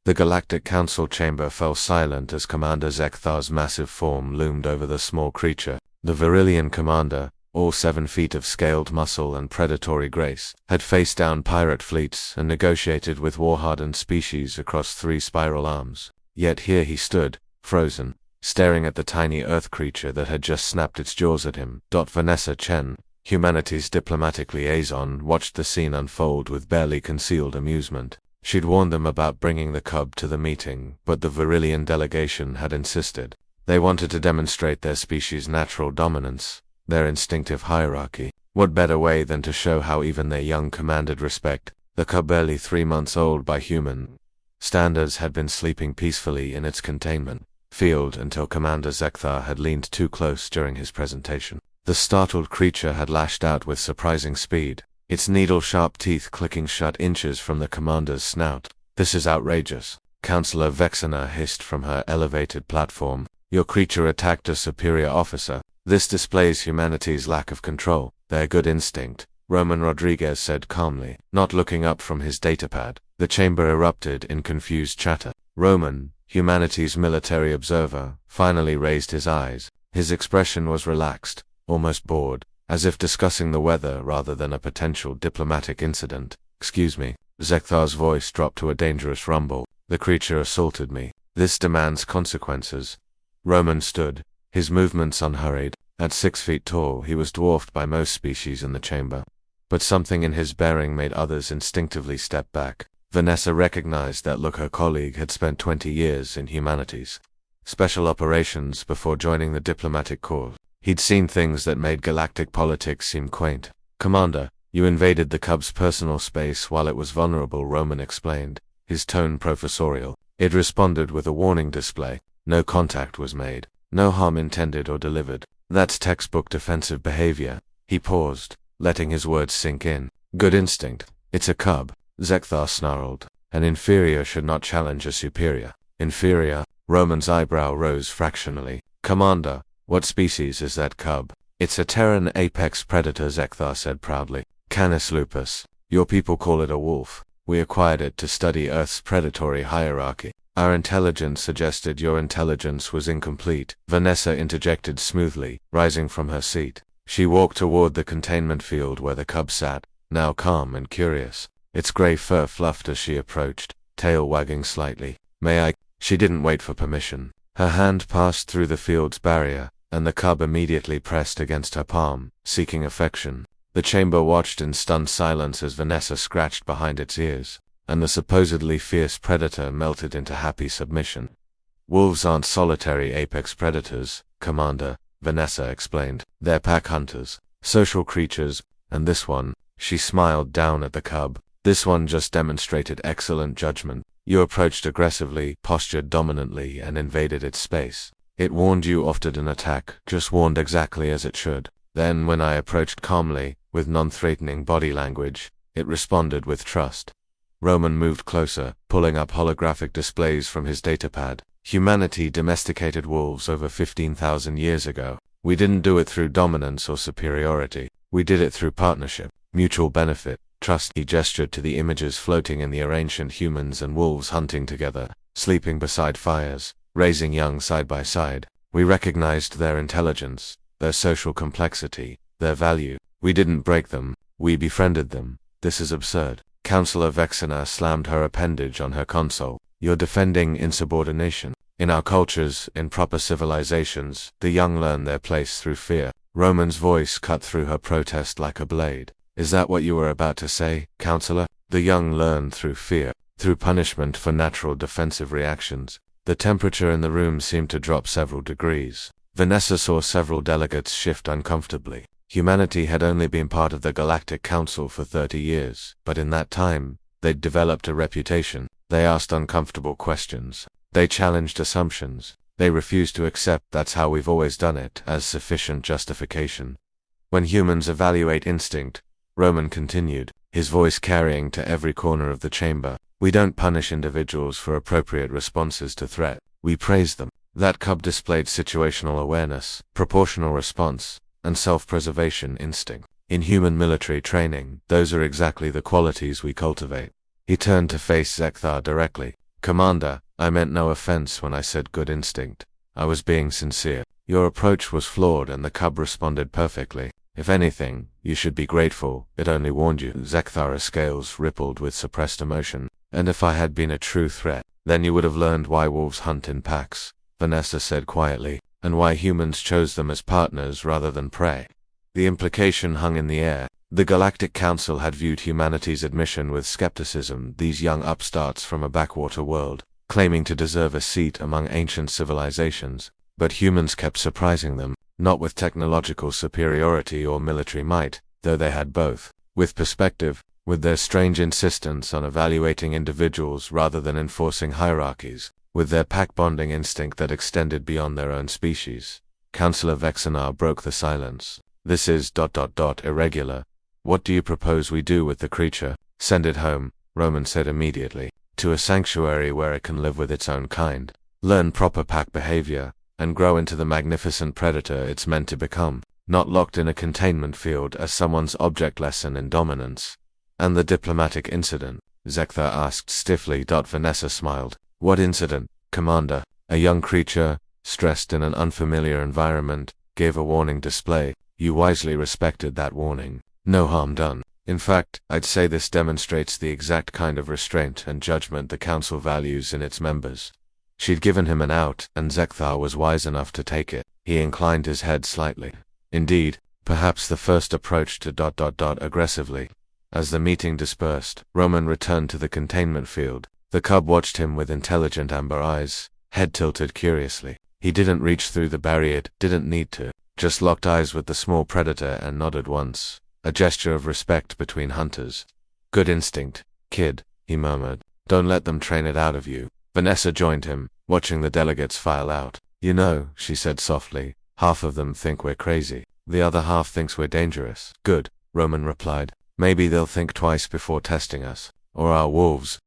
The Galactic Council chamber fell silent as Commander Zekthar's massive form loomed over the small creature. The Virillian commander, all 7 feet of scaled muscle and predatory grace, had faced down pirate fleets and negotiated with war-hardened species across 3 spiral arms. Yet here he stood, frozen, staring at the tiny Earth creature that had just snapped its jaws at him. Vanessa Chen, humanity's diplomatic liaison, watched the scene unfold with barely concealed amusement. She'd warned them about bringing the cub to the meeting, but the Virillian delegation had insisted. They wanted to demonstrate their species' natural dominance, their instinctive hierarchy. What better way than to show how even their young commanded respect? The cub, barely 3 months old by human standards, had been sleeping peacefully in its containment field until Commander Zekthar had leaned too close during his presentation. The startled creature had lashed out with surprising speed, its needle-sharp teeth clicking shut inches from the commander's snout. "This is outrageous," Counselor Vexana hissed from her elevated platform. "Your creature attacked a superior officer. This displays humanity's lack of control, their good instinct," Roman Rodriguez said calmly, not looking up from his datapad. The chamber erupted in confused chatter. Roman, humanity's military observer, finally raised his eyes. His expression was relaxed, almost bored, as if discussing the weather rather than a potential diplomatic incident. "Excuse me." Zekthar's voice dropped to a dangerous rumble. "The creature assaulted me. This demands consequences." Roman stood, his movements unhurried. At 6 feet tall, he was dwarfed by most species in the chamber. But something in his bearing made others instinctively step back. Vanessa recognized that look. Her colleague had spent 20 years in humanities special operations before joining the diplomatic corps. He'd seen things that made galactic politics seem quaint. "Commander, you invaded the cub's personal space while it was vulnerable," Roman explained, his tone professorial. It responded with a warning display. No contact was made. No harm intended or delivered. "That's textbook defensive behavior." He paused, letting his words sink in. "Good instinct. It's a cub," Zekthar snarled. "An inferior should not challenge a superior." "Inferior?" Roman's eyebrow rose fractionally. "Commander, what species is that cub?" "It's a Terran apex predator," Zekthar said proudly. "Canis lupus. Your people call it a wolf. We acquired it to study Earth's predatory hierarchy. Our intelligence suggested your intelligence was incomplete," Vanessa interjected smoothly, rising from her seat. She walked toward the containment field where the cub sat, now calm and curious. Its gray fur fluffed as she approached, tail wagging slightly. "May I?" She didn't wait for permission. Her hand passed through the field's barrier, and the cub immediately pressed against her palm, seeking affection. The chamber watched in stunned silence as Vanessa scratched behind its ears, and the supposedly fierce predator melted into happy submission. "Wolves aren't solitary apex predators, Commander," Vanessa explained. "They're pack hunters, social creatures, and this one," she smiled down at the cub, "this one just demonstrated excellent judgment. You approached aggressively, postured dominantly, and invaded its space. It warned you off an attack, just warned exactly as it should. Then when I approached calmly, with non-threatening body language, it responded with trust." Roman moved closer, pulling up holographic displays from his datapad. "Humanity domesticated wolves over 15,000 years ago. We didn't do it through dominance or superiority. We did it through partnership, mutual benefit, trust." He gestured to the images floating in the air: ancient humans and wolves hunting together, sleeping beside fires, raising young side by side. "We recognized their intelligence, their social complexity, their value. We didn't break them, we befriended them. This is absurd." Counselor Vexana slammed her appendage on her console. "You're defending insubordination. In our cultures, in proper civilizations, the young learn their place through fear." Roman's voice cut through her protest like a blade. "Is that what you were about to say, Counselor? The young learn through fear, through punishment for natural defensive reactions." The temperature in the room seemed to drop several degrees. Vanessa saw several delegates shift uncomfortably. Humanity had only been part of the Galactic Council for 30 years, but in that time, they'd developed a reputation. They asked uncomfortable questions. They challenged assumptions. They refused to accept "that's how we've always done it" as sufficient justification. "When humans evaluate instinct," Roman continued, his voice carrying to every corner of the chamber, "we don't punish individuals for appropriate responses to threat. We praise them." That cub displayed situational awareness, proportional response, and self-preservation instinct. In human military training, those are exactly the qualities we cultivate. He turned to face Zekthar directly. Commander, I meant no offense when I said good instinct. I was being sincere. Your approach was flawed and the cub responded perfectly. If anything, you should be grateful, it only warned you. Zekthara's scales rippled with suppressed emotion. And if I had been a true threat, then you would have learned why wolves hunt in packs, Vanessa said quietly, and why humans chose them as partners rather than prey. The implication hung in the air. The Galactic Council had viewed humanity's admission with skepticism, these young upstarts from a backwater world, claiming to deserve a seat among ancient civilizations. But humans kept surprising them, not with technological superiority or military might, though they had both, with perspective, with their strange insistence on evaluating individuals rather than enforcing hierarchies, with their pack-bonding instinct that extended beyond their own species. Councillor Vexenar broke the silence. This is ... irregular. What do you propose we do with the creature? Send it home, Roman said immediately, to a sanctuary where it can live with its own kind, learn proper pack behavior, and grow into the magnificent predator it's meant to become, not locked in a containment field as someone's object lesson in dominance. And the diplomatic incident? Zekthar asked stiffly. Vanessa smiled. What incident, Commander? A young creature, stressed in an unfamiliar environment, gave a warning display. You wisely respected that warning. No harm done. In fact, I'd say this demonstrates the exact kind of restraint and judgment the Council values in its members. She'd given him an out, and Zekthar was wise enough to take it. He inclined his head slightly. Indeed, perhaps the first approach to ... aggressively. As the meeting dispersed, Roman returned to the containment field. The cub watched him with intelligent amber eyes, head tilted curiously. He didn't reach through the barrier, didn't need to, just locked eyes with the small predator and nodded once, a gesture of respect between hunters. Good instinct, kid, he murmured. Don't let them train it out of you. Vanessa joined him, watching the delegates file out. You know, she said softly, half of them think we're crazy. The other half thinks we're dangerous. Good, Roman replied. Maybe they'll think twice before testing us. Or our wolves,